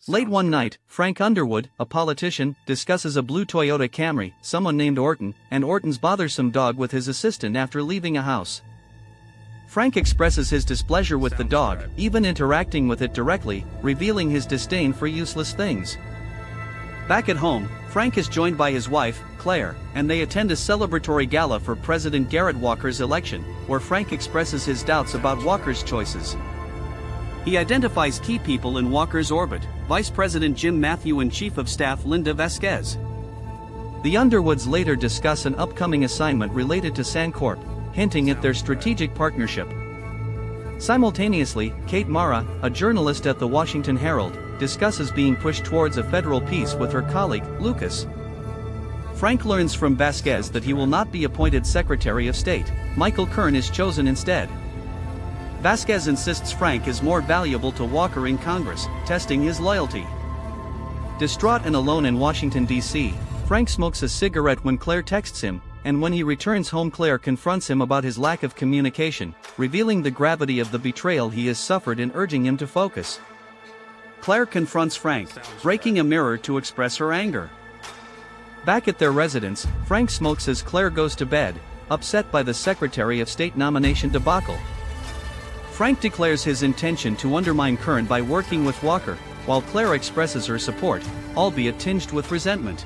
Late one night, Frank Underwood, a politician, discusses a blue Toyota Camry, someone named Orton, and Orton's bothersome dog with his assistant after leaving a house. Frank expresses his displeasure with the dog, even interacting with it directly, revealing his disdain for useless things. Back at home, Frank is joined by his wife, Claire, and they attend a celebratory gala for President Garrett Walker's election, where Frank expresses his doubts about Walker's choices. He identifies key people in Walker's orbit: Vice President Jim Matthew and Chief of Staff Linda Vasquez. The Underwoods later discuss an upcoming assignment related to Sancorp, hinting at their strategic partnership. Simultaneously, Kate Mara, a journalist at the Washington Herald, discusses being pushed towards a federal peace with her colleague, Lucas. Frank learns from Vasquez that he will not be appointed Secretary of State. Michael Kern is chosen instead. Vasquez insists Frank is more valuable to Walker in Congress, testing his loyalty. Distraught and alone in Washington, D.C., Frank smokes a cigarette when Claire texts him, and when he returns home, Claire confronts him about his lack of communication, revealing the gravity of the betrayal he has suffered and urging him to focus. Claire confronts Frank, breaking a mirror to express her anger. Back at their residence, Frank smokes as Claire goes to bed, upset by the Secretary of State nomination debacle. Frank declares his intention to undermine Kern by working with Walker, while Claire expresses her support, albeit tinged with resentment.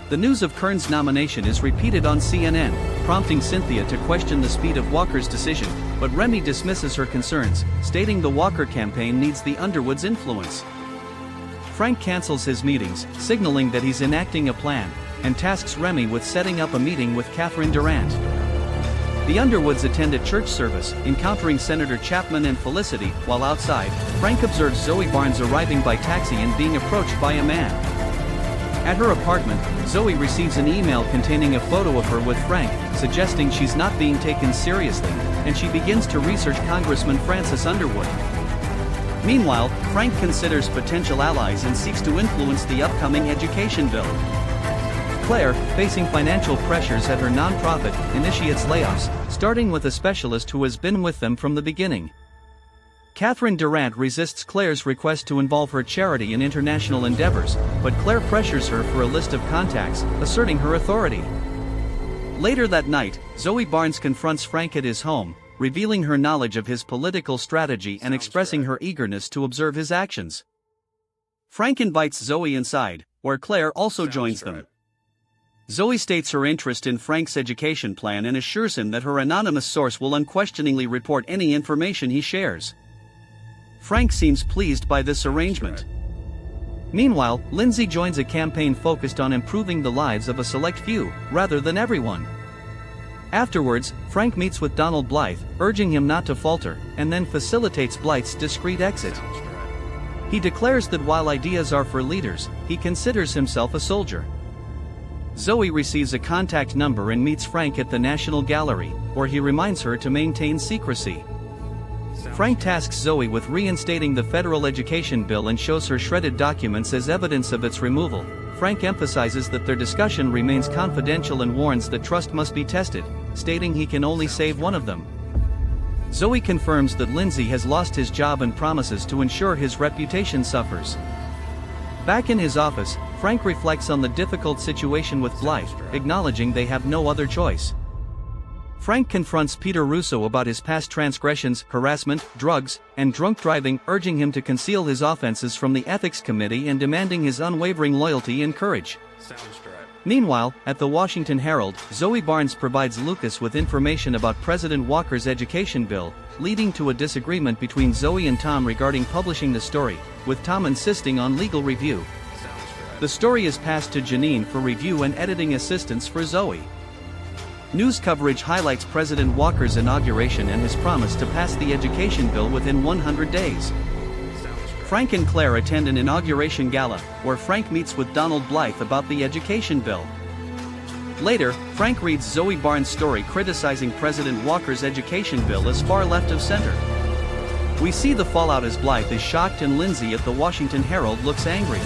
The news of Kern's nomination is repeated on CNN, prompting Cynthia to question the speed of Walker's decision, but Remy dismisses her concerns, stating the Walker campaign needs the Underwoods' influence. Frank cancels his meetings, signaling that he's enacting a plan, and tasks Remy with setting up a meeting with Catherine Durant. The Underwoods attend a church service, encountering Senator Chapman and Felicity. While outside, Frank observes Zoe Barnes arriving by taxi and being approached by a man. At her apartment, Zoe receives an email containing a photo of her with Frank, suggesting she's not being taken seriously, and she begins to research Congressman Francis Underwood. Meanwhile, Frank considers potential allies and seeks to influence the upcoming education bill. Claire, facing financial pressures at her nonprofit, initiates layoffs, starting with a specialist who has been with them from the beginning. Catherine Durant resists Claire's request to involve her charity in international endeavors, but Claire pressures her for a list of contacts, asserting her authority. Later that night, Zoe Barnes confronts Frank at his home, revealing her knowledge of his political strategy and expressing her eagerness to observe his actions. Frank invites Zoe inside, where Claire also joins them. Zoe states her interest in Frank's education plan and assures him that her anonymous source will unquestioningly report any information he shares. Frank seems pleased by this arrangement. Meanwhile, Lindsay joins a campaign focused on improving the lives of a select few, rather than everyone. Afterwards, Frank meets with Donald Blythe, urging him not to falter, and then facilitates Blythe's discreet exit. He declares that while ideas are for leaders, he considers himself a soldier. Zoe receives a contact number and meets Frank at the National Gallery, where he reminds her to maintain secrecy. Frank tasks Zoe with reinstating the federal education bill and shows her shredded documents as evidence of its removal. Frank emphasizes that their discussion remains confidential and warns that trust must be tested, stating he can only save one of them. Zoe confirms that Lindsay has lost his job and promises to ensure his reputation suffers. Back in his office, Frank reflects on the difficult situation with Blythe, acknowledging they have no other choice. Frank confronts Peter Russo about his past transgressions, harassment, drugs, and drunk driving, urging him to conceal his offenses from the Ethics Committee and demanding his unwavering loyalty and courage. Meanwhile, at the Washington Herald, Zoe Barnes provides Lucas with information about President Walker's education bill, leading to a disagreement between Zoe and Tom regarding publishing the story, with Tom insisting on legal review. The story is passed to Janine for review and editing assistance for Zoe. News coverage highlights President Walker's inauguration and his promise to pass the education bill within 100 days. Frank and Claire attend an inauguration gala, where Frank meets with Donald Blythe about the education bill. Later, Frank reads Zoe Barnes' story criticizing President Walker's education bill as far left of center. We see the fallout as Blythe is shocked and Lindsay at the Washington Herald looks angry.